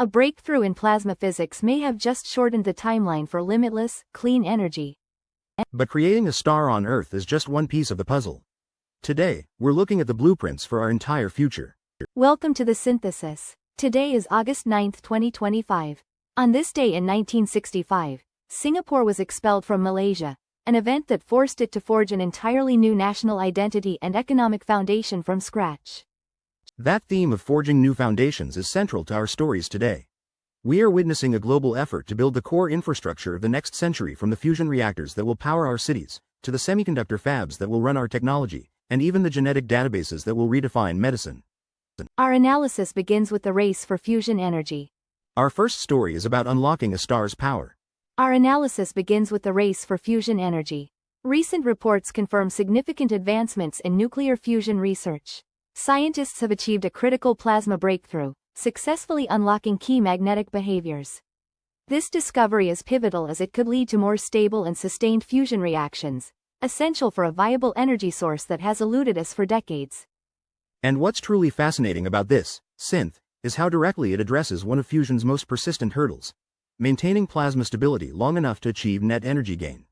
A breakthrough in plasma physics may have just shortened the timeline for limitless, clean energy. But creating a star on Earth is just one piece of the puzzle. Today, we're looking at the blueprints for our entire future. Welcome to the synthesis. Today is August 9, 2025. On this day in 1965, Singapore was expelled from Malaysia, an event that forced it to forge an entirely new national identity and economic foundation from scratch. That theme of forging new foundations is central to our stories today. We are witnessing a global effort to build the core infrastructure of the next century, from the fusion reactors that will power our cities, to the semiconductor fabs that will run our technology, and even the genetic databases that will redefine medicine. Our analysis begins with the race for fusion energy. Our first story is about unlocking a star's power. Our analysis begins with the race for fusion energy. Recent reports confirm significant advancements in nuclear fusion research. Scientists have achieved a critical plasma breakthrough, successfully unlocking key magnetic behaviors. This discovery is pivotal as it could lead to more stable and sustained fusion reactions, essential for a viable energy source that has eluded us for decades. And what's truly fascinating about this synth is how directly it addresses one of fusion's most persistent hurdles: maintaining plasma stability long enough to achieve net energy gain.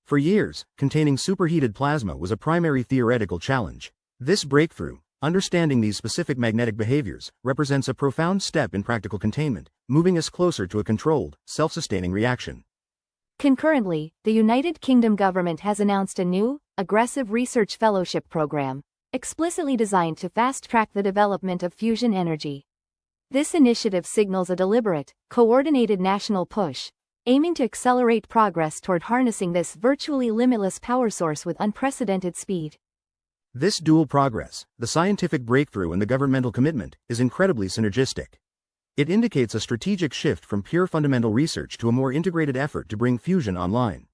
For years, containing superheated plasma was a primary theoretical challenge. This breakthrough, understanding these specific magnetic behaviors, represents a profound step in practical containment, moving us closer to a controlled, self-sustaining reaction. Concurrently, the United Kingdom government has announced a new, aggressive research fellowship program, explicitly designed to fast-track the development of fusion energy. This initiative signals a deliberate, coordinated national push, aiming to accelerate progress toward harnessing this virtually limitless power source with unprecedented speed. This dual progress, the scientific breakthrough and the governmental commitment, is incredibly synergistic. It indicates a strategic shift from pure fundamental research to a more integrated effort to bring fusion online.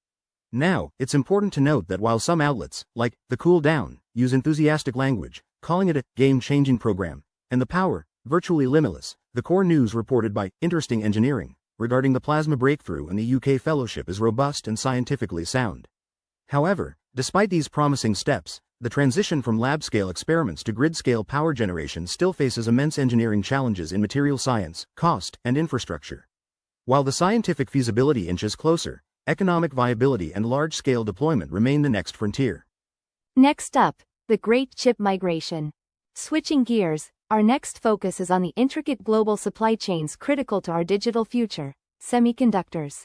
Now, it's important to note that while some outlets, like The Cool Down, use enthusiastic language, calling it a game-changing program, and The Power, virtually limitless, the core news reported by Interesting Engineering regarding the plasma breakthrough and the UK fellowship is robust and scientifically sound. However, despite these promising steps, the transition from lab-scale experiments to grid-scale power generation still faces immense engineering challenges in material science, cost, and infrastructure. While the scientific feasibility inches closer, economic viability and large-scale deployment remain the next frontier. Next up, the Great Chip Migration. Switching gears, our next focus is on the intricate global supply chains critical to our digital future: semiconductors.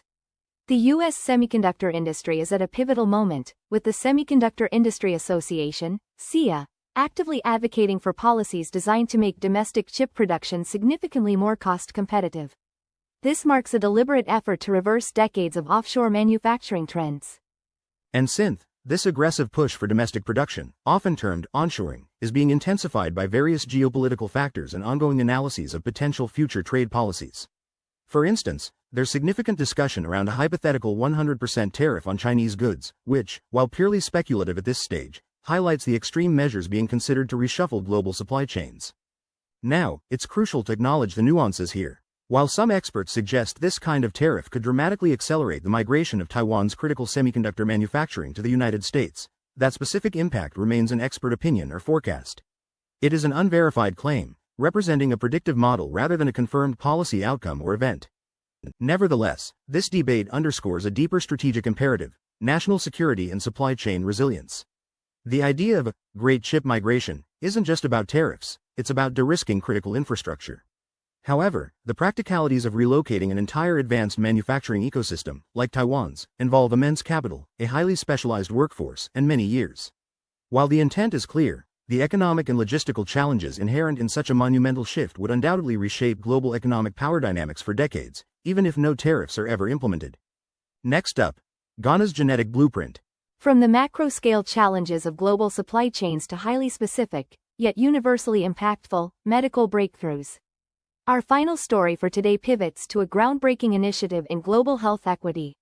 The U.S. semiconductor industry is at a pivotal moment, with the Semiconductor Industry Association, SIA, actively advocating for policies designed to make domestic chip production significantly more cost-competitive. This marks a deliberate effort to reverse decades of offshore manufacturing trends. And synth, this aggressive push for domestic production, often termed onshoring, is being intensified by various geopolitical factors and ongoing analyses of potential future trade policies. For instance, there's significant discussion around a hypothetical 100% tariff on Chinese goods, which, while purely speculative at this stage, highlights the extreme measures being considered to reshuffle global supply chains. Now, it's crucial to acknowledge the nuances here. While some experts suggest this kind of tariff could dramatically accelerate the migration of Taiwan's critical semiconductor manufacturing to the United States, that specific impact remains an expert opinion or forecast. It is an unverified claim, representing a predictive model rather than a confirmed policy outcome or event. Nevertheless, this debate underscores a deeper strategic imperative: national security and supply chain resilience. The idea of a great chip migration isn't just about tariffs, it's about de-risking critical infrastructure. However, the practicalities of relocating an entire advanced manufacturing ecosystem, like Taiwan's, involve immense capital, a highly specialized workforce, and many years. While the intent is clear, the economic and logistical challenges inherent in such a monumental shift would undoubtedly reshape global economic power dynamics for decades, even if no tariffs are ever implemented. Next up, Ghana's genetic blueprint. From the macro-scale challenges of global supply chains to highly specific, yet universally impactful, medical breakthroughs. Our final story for today pivots to a groundbreaking initiative in global health equity.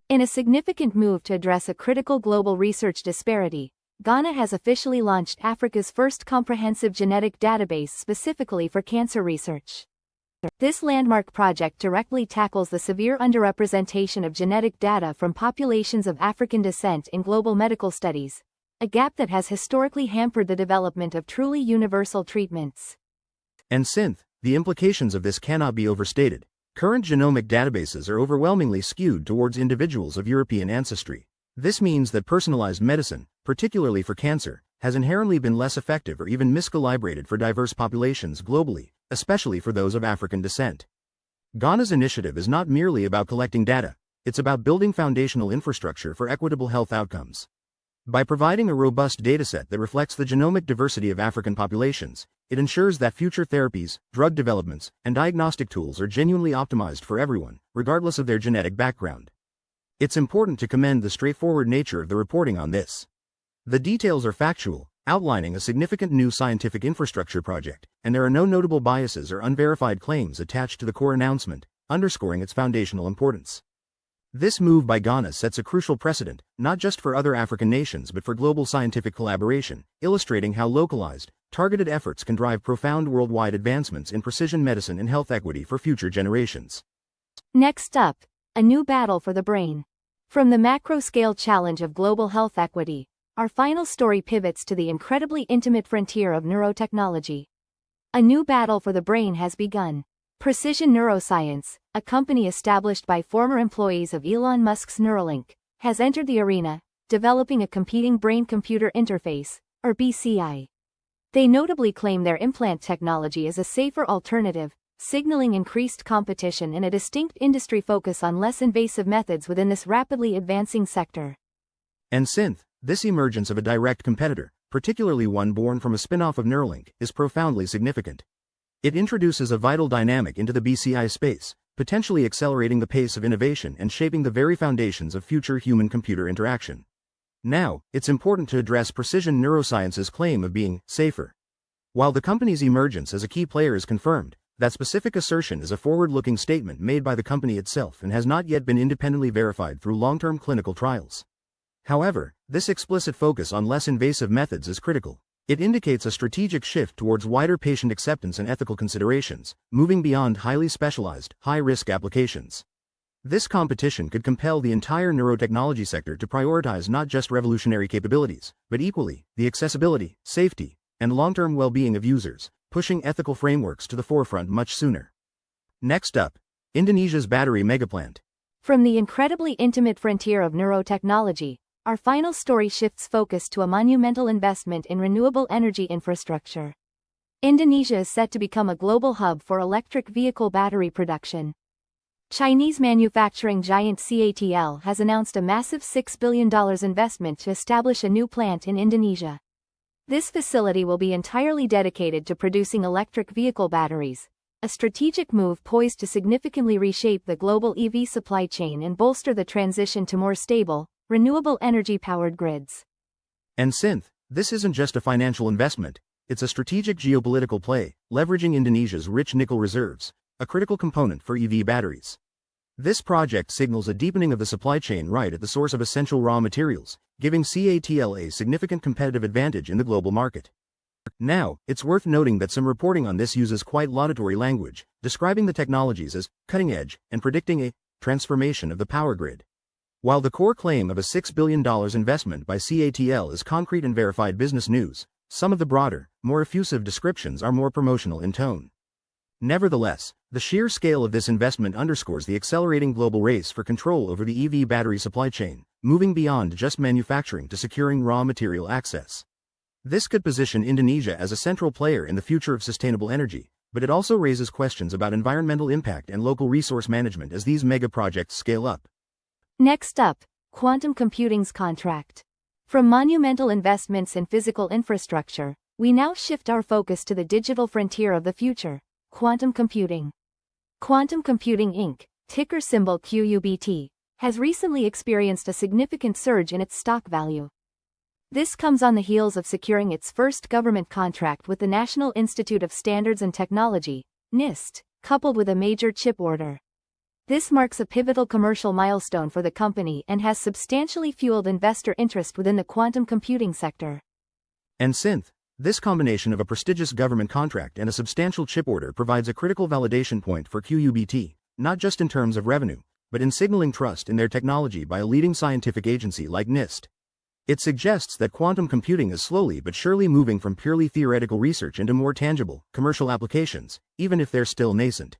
In a significant move to address a critical global research disparity, Ghana has officially launched Africa's first comprehensive genetic database specifically for cancer research. This landmark project directly tackles the severe underrepresentation of genetic data from populations of African descent in global medical studies, a gap that has historically hampered the development of truly universal treatments. And synth, the implications of this cannot be overstated. Current genomic databases are overwhelmingly skewed towards individuals of European ancestry. This means that personalized medicine, particularly for cancer, has inherently been less effective or even miscalibrated for diverse populations globally, especially for those of African descent. Ghana's initiative is not merely about collecting data, it's about building foundational infrastructure for equitable health outcomes. By providing a robust dataset that reflects the genomic diversity of African populations, it ensures that future therapies, drug developments, and diagnostic tools are genuinely optimized for everyone, regardless of their genetic background. It's important to commend the straightforward nature of the reporting on this. The details are factual, outlining a significant new scientific infrastructure project, and there are no notable biases or unverified claims attached to the core announcement, underscoring its foundational importance. This move by Ghana sets a crucial precedent, not just for other African nations but for global scientific collaboration, illustrating how localized, targeted efforts can drive profound worldwide advancements in precision medicine and health equity for future generations. Next up, a new battle for the brain. From the macro-scale challenge of global health equity, our final story pivots to the incredibly intimate frontier of neurotechnology. A new battle for the brain has begun. Precision Neuroscience, a company established by former employees of Elon Musk's Neuralink, has entered the arena, developing a competing brain-computer interface, or BCI. They notably claim their implant technology is a safer alternative, signaling increased competition and a distinct industry focus on less invasive methods within this rapidly advancing sector. And this emergence of a direct competitor, particularly one born from a spin-off of Neuralink, is profoundly significant. It introduces a vital dynamic into the BCI space, potentially accelerating the pace of innovation and shaping the very foundations of future human-computer interaction. Now, it's important to address Precision Neuroscience's claim of being safer. While the company's emergence as a key player is confirmed, that specific assertion is a forward-looking statement made by the company itself and has not yet been independently verified through long-term clinical trials. However, this explicit focus on less invasive methods is critical. It indicates a strategic shift towards wider patient acceptance and ethical considerations, moving beyond highly specialized, high-risk applications. This competition could compel the entire neurotechnology sector to prioritize not just revolutionary capabilities, but equally, the accessibility, safety, and long-term well-being of users, pushing ethical frameworks to the forefront much sooner. Next up, Indonesia's battery megaplant. From the incredibly intimate frontier of neurotechnology, our final story shifts focus to a monumental investment in renewable energy infrastructure. Indonesia is set to become a global hub for electric vehicle battery production. Chinese manufacturing giant CATL has announced a massive $6 billion investment to establish a new plant in Indonesia. This facility will be entirely dedicated to producing electric vehicle batteries, a strategic move poised to significantly reshape the global EV supply chain and bolster the transition to more stable, renewable energy-powered grids. And this isn't just a financial investment, it's a strategic geopolitical play, leveraging Indonesia's rich nickel reserves, a critical component for EV batteries. This project signals a deepening of the supply chain right at the source of essential raw materials, giving CATL a significant competitive advantage in the global market. Now, it's worth noting that some reporting on this uses quite laudatory language, describing the technologies as cutting-edge and predicting a transformation of the power grid. While the core claim of a $6 billion investment by CATL is concrete and verified business news, some of the broader, more effusive descriptions are more promotional in tone. Nevertheless, the sheer scale of this investment underscores the accelerating global race for control over the EV battery supply chain, moving beyond just manufacturing to securing raw material access. This could position Indonesia as a central player in the future of sustainable energy, but it also raises questions about environmental impact and local resource management as these mega projects scale up. Next up, quantum computing's contract. From monumental investments in physical infrastructure, we now shift our focus to the digital frontier of the future, quantum computing. Quantum Computing Inc., ticker symbol QUBT, has recently experienced a significant surge in its stock value. This comes on the heels of securing its first government contract with the National Institute of Standards and Technology, NIST, coupled with a major chip order. This marks a pivotal commercial milestone for the company and has substantially fueled investor interest within the quantum computing sector. And this combination of a prestigious government contract and a substantial chip order provides a critical validation point for QUBT, not just in terms of revenue, but in signaling trust in their technology by a leading scientific agency like NIST. It suggests that quantum computing is slowly but surely moving from purely theoretical research into more tangible, commercial applications, even if they're still nascent.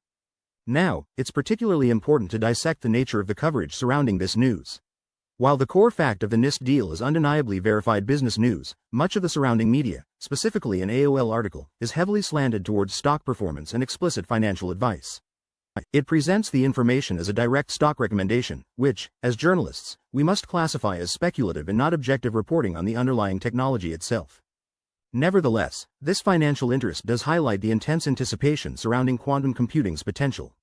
Now, it's particularly important to dissect the nature of the coverage surrounding this news. While the core fact of the NIST deal is undeniably verified business news, much of the surrounding media, specifically an AOL article, is heavily slanted towards stock performance and explicit financial advice. It presents the information as a direct stock recommendation, which, as journalists, we must classify as speculative and not objective reporting on the underlying technology itself. Nevertheless, this financial interest does highlight the intense anticipation surrounding quantum computing's potential.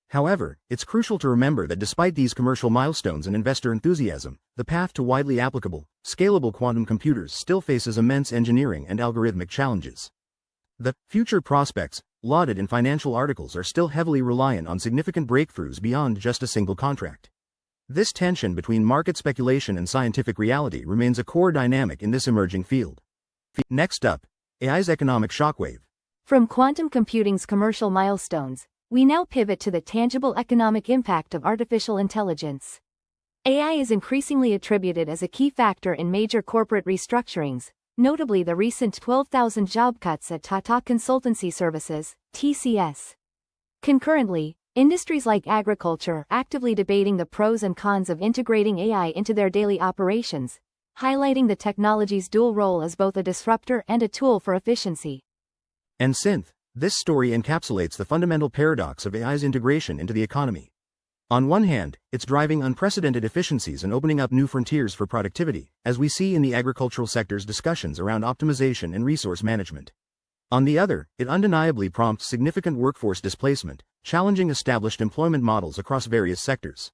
However, it's crucial to remember that despite these commercial milestones and investor enthusiasm, the path to widely applicable, scalable quantum computers still faces immense engineering and algorithmic challenges. The future prospects, lauded in financial articles, are still heavily reliant on significant breakthroughs beyond just a single contract. This tension between market speculation and scientific reality remains a core dynamic in this emerging field. Next up, AI's economic shockwave. From quantum computing's commercial milestones, we now pivot to the tangible economic impact of artificial intelligence. AI is increasingly attributed as a key factor in major corporate restructurings, notably the recent 12,000 job cuts at Tata Consultancy Services, TCS. Concurrently, industries like agriculture are actively debating the pros and cons of integrating AI into their daily operations, highlighting the technology's dual role as both a disruptor and a tool for efficiency. And synth, this story encapsulates the fundamental paradox of AI's integration into the economy. On one hand, it's driving unprecedented efficiencies and opening up new frontiers for productivity, as we see in the agricultural sector's discussions around optimization and resource management. On the other, it undeniably prompts significant workforce displacement, challenging established employment models across various sectors.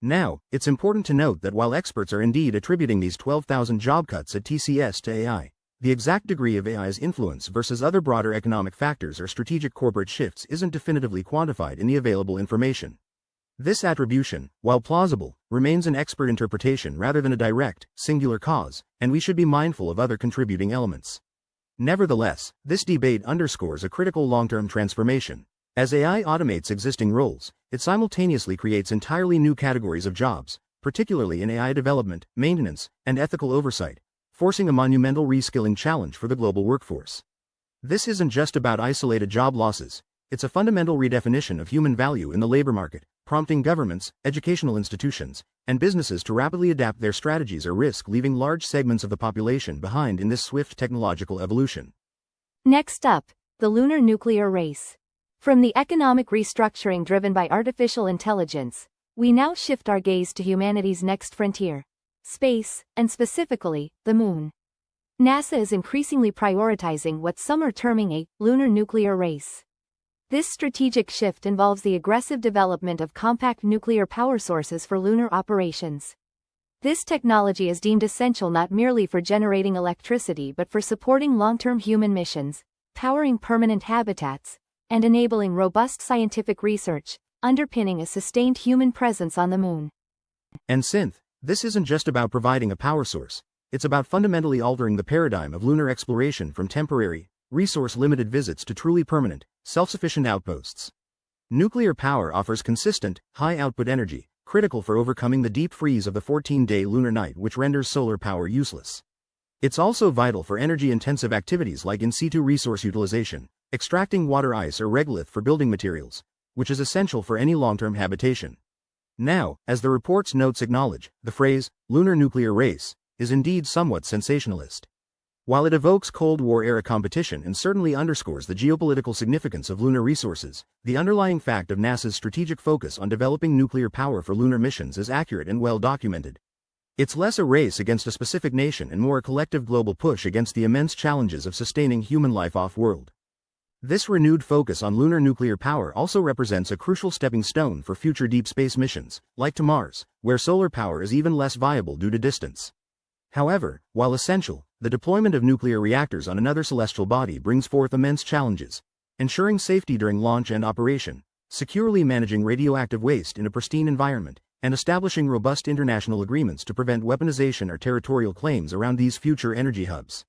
Now, it's important to note that while experts are indeed attributing these 12,000 job cuts at TCS to AI, the exact degree of AI's influence versus other broader economic factors or strategic corporate shifts isn't definitively quantified in the available information. This attribution, while plausible, remains an expert interpretation rather than a direct, singular cause, and we should be mindful of other contributing elements. Nevertheless, this debate underscores a critical long-term transformation. As AI automates existing roles, it simultaneously creates entirely new categories of jobs, particularly in AI development, maintenance, and ethical oversight, forcing a monumental reskilling challenge for the global workforce. This isn't just about isolated job losses, it's a fundamental redefinition of human value in the labor market, prompting governments, educational institutions, and businesses to rapidly adapt their strategies or risk leaving large segments of the population behind in this swift technological evolution. Next up, the lunar nuclear race. From the economic restructuring driven by artificial intelligence, we now shift our gaze to humanity's next frontier: space, and specifically, the moon. NASA is increasingly prioritizing what some are terming a lunar nuclear race. This strategic shift involves the aggressive development of compact nuclear power sources for lunar operations. This technology is deemed essential not merely for generating electricity but for supporting long-term human missions, powering permanent habitats, and enabling robust scientific research, underpinning a sustained human presence on the moon. And synth, this isn't just about providing a power source, it's about fundamentally altering the paradigm of lunar exploration from temporary, resource-limited visits to truly permanent, self-sufficient outposts. Nuclear power offers consistent, high-output energy, critical for overcoming the deep freeze of the 14-day lunar night which renders solar power useless. It's also vital for energy-intensive activities like in situ resource utilization, extracting water ice or regolith for building materials, which is essential for any long-term habitation. Now, as the report's notes acknowledge, the phrase, lunar nuclear race, is indeed somewhat sensationalist. While it evokes Cold War-era competition and certainly underscores the geopolitical significance of lunar resources, the underlying fact of NASA's strategic focus on developing nuclear power for lunar missions is accurate and well documented. It's less a race against a specific nation and more a collective global push against the immense challenges of sustaining human life off-world. This renewed focus on lunar nuclear power also represents a crucial stepping stone for future deep space missions, like to Mars, where solar power is even less viable due to distance. However, while essential, the deployment of nuclear reactors on another celestial body brings forth immense challenges: ensuring safety during launch and operation, securely managing radioactive waste in a pristine environment, and establishing robust international agreements to prevent weaponization or territorial claims around these future energy hubs.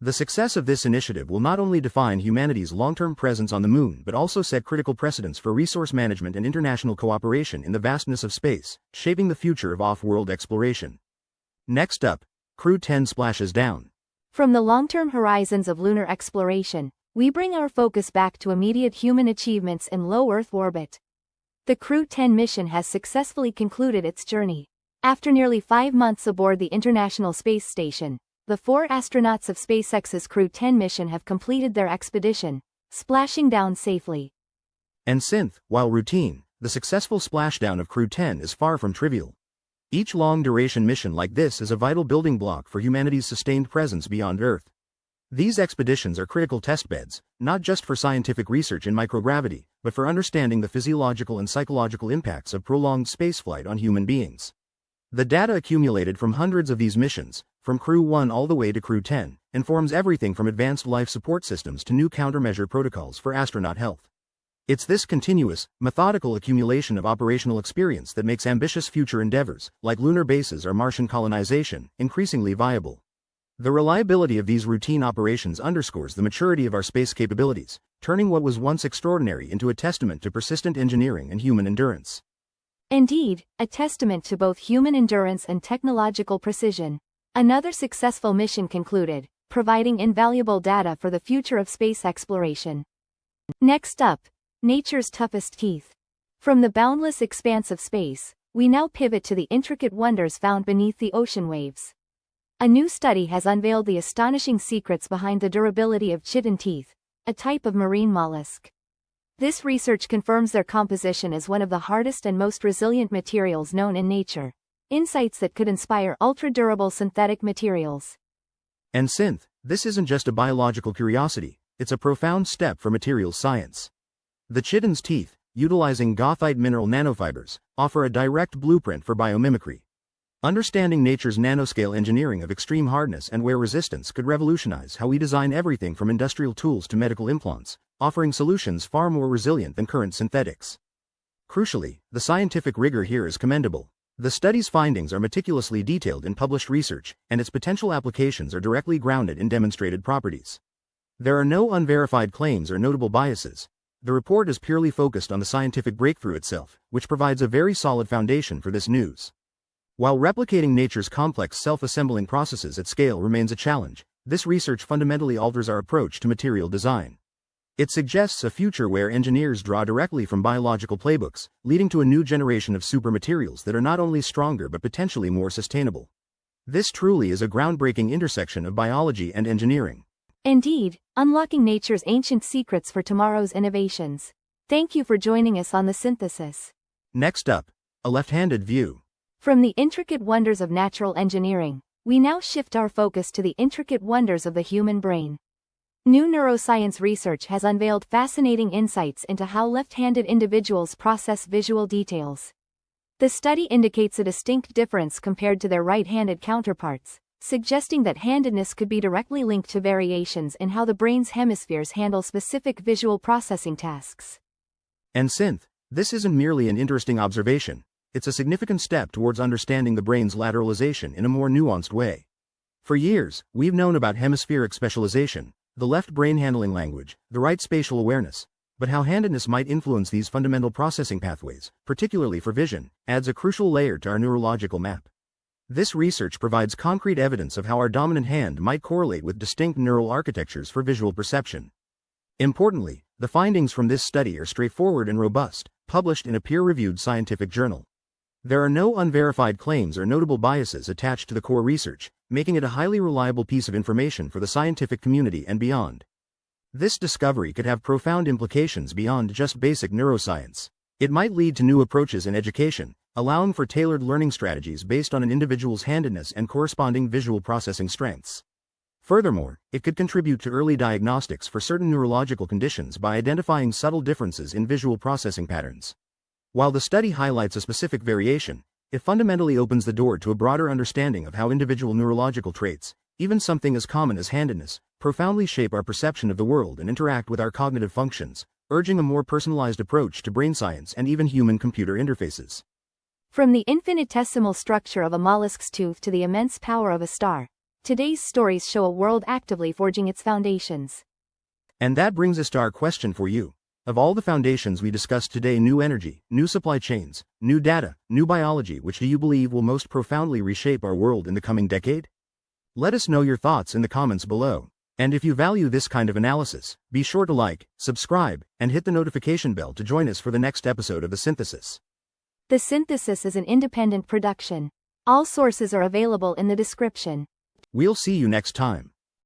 The success of this initiative will not only define humanity's long-term presence on the moon but also set critical precedents for resource management and international cooperation in the vastness of space, shaping the future of off-world exploration. Next up, Crew 10 splashes down. From the long-term horizons of lunar exploration, we bring our focus back to immediate human achievements in low Earth orbit. The Crew 10 mission has successfully concluded its journey. After nearly 5 months aboard the International Space Station, the 4 astronauts of SpaceX's Crew 10 mission have completed their expedition, splashing down safely. And synth, while routine, the successful splashdown of Crew 10 is far from trivial. Each long-duration mission like this is a vital building block for humanity's sustained presence beyond Earth. These expeditions are critical testbeds, not just for scientific research in microgravity, but for understanding the physiological and psychological impacts of prolonged spaceflight on human beings. The data accumulated from hundreds of these missions, from Crew 1 all the way to Crew 10, informs everything from advanced life support systems to new countermeasure protocols for astronaut health. It's this continuous, methodical accumulation of operational experience that makes ambitious future endeavors, like lunar bases or Martian colonization, increasingly viable. The reliability of these routine operations underscores the maturity of our space capabilities, turning what was once extraordinary into a testament to persistent engineering and human endurance. Indeed, a testament to both human endurance and technological precision. Another successful mission concluded, providing invaluable data for the future of space exploration. Next up, nature's toughest teeth. From the boundless expanse of space, we now pivot to the intricate wonders found beneath the ocean waves. A new study has unveiled the astonishing secrets behind the durability of chitin teeth, a type of marine mollusk. This research confirms their composition as one of the hardest and most resilient materials known in nature, insights that could inspire ultra-durable synthetic materials. And synth, this isn't just a biological curiosity, it's a profound step for materials science. The chitin's teeth, utilizing goethite mineral nanofibers, offer a direct blueprint for biomimicry. Understanding nature's nanoscale engineering of extreme hardness and wear resistance could revolutionize how we design everything from industrial tools to medical implants, offering solutions far more resilient than current synthetics. Crucially, the scientific rigor here is commendable. The study's findings are meticulously detailed in published research, and its potential applications are directly grounded in demonstrated properties. There are no unverified claims or notable biases. The report is purely focused on the scientific breakthrough itself, which provides a very solid foundation for this news. While replicating nature's complex self-assembling processes at scale remains a challenge, this research fundamentally alters our approach to material design. It suggests a future where engineers draw directly from biological playbooks, leading to a new generation of supermaterials that are not only stronger but potentially more sustainable. This truly is a groundbreaking intersection of biology and engineering. Indeed, unlocking nature's ancient secrets for tomorrow's innovations. Thank you for joining us on the synthesis. Next up, a left-handed view. From the intricate wonders of natural engineering, we now shift our focus to the intricate wonders of the human brain. New neuroscience research has unveiled fascinating insights into how left-handed individuals process visual details. The study indicates a distinct difference compared to their right-handed counterparts, suggesting that handedness could be directly linked to variations in how the brain's hemispheres handle specific visual processing tasks. And synth, this isn't merely an interesting observation, it's a significant step towards understanding the brain's lateralization in a more nuanced way. For years, we've known about hemispheric specialization, the left brain handling language, the right spatial awareness, but how handedness might influence these fundamental processing pathways, particularly for vision, adds a crucial layer to our neurological map. This research provides concrete evidence of how our dominant hand might correlate with distinct neural architectures for visual perception. Importantly, the findings from this study are straightforward and robust, published in a peer-reviewed scientific journal. There are no unverified claims or notable biases attached to the core research, making it a highly reliable piece of information for the scientific community and beyond. This discovery could have profound implications beyond just basic neuroscience. It might lead to new approaches in education, allowing for tailored learning strategies based on an individual's handedness and corresponding visual processing strengths. Furthermore, it could contribute to early diagnostics for certain neurological conditions by identifying subtle differences in visual processing patterns. While the study highlights a specific variation, it fundamentally opens the door to a broader understanding of how individual neurological traits, even something as common as handedness, profoundly shape our perception of the world and interact with our cognitive functions, urging a more personalized approach to brain science and even human-computer interfaces. From the infinitesimal structure of a mollusk's tooth to the immense power of a star, today's stories show a world actively forging its foundations. And that brings us to our question for you. Of all the foundations we discussed today, new energy, new supply chains, new data, new biology, which do you believe will most profoundly reshape our world in the coming decade? Let us know your thoughts in the comments below. And if you value this kind of analysis, be sure to like, subscribe, and hit the notification bell to join us for the next episode of The Synthesis. The Synthesis is an independent production. All sources are available in the description. We'll see you next time.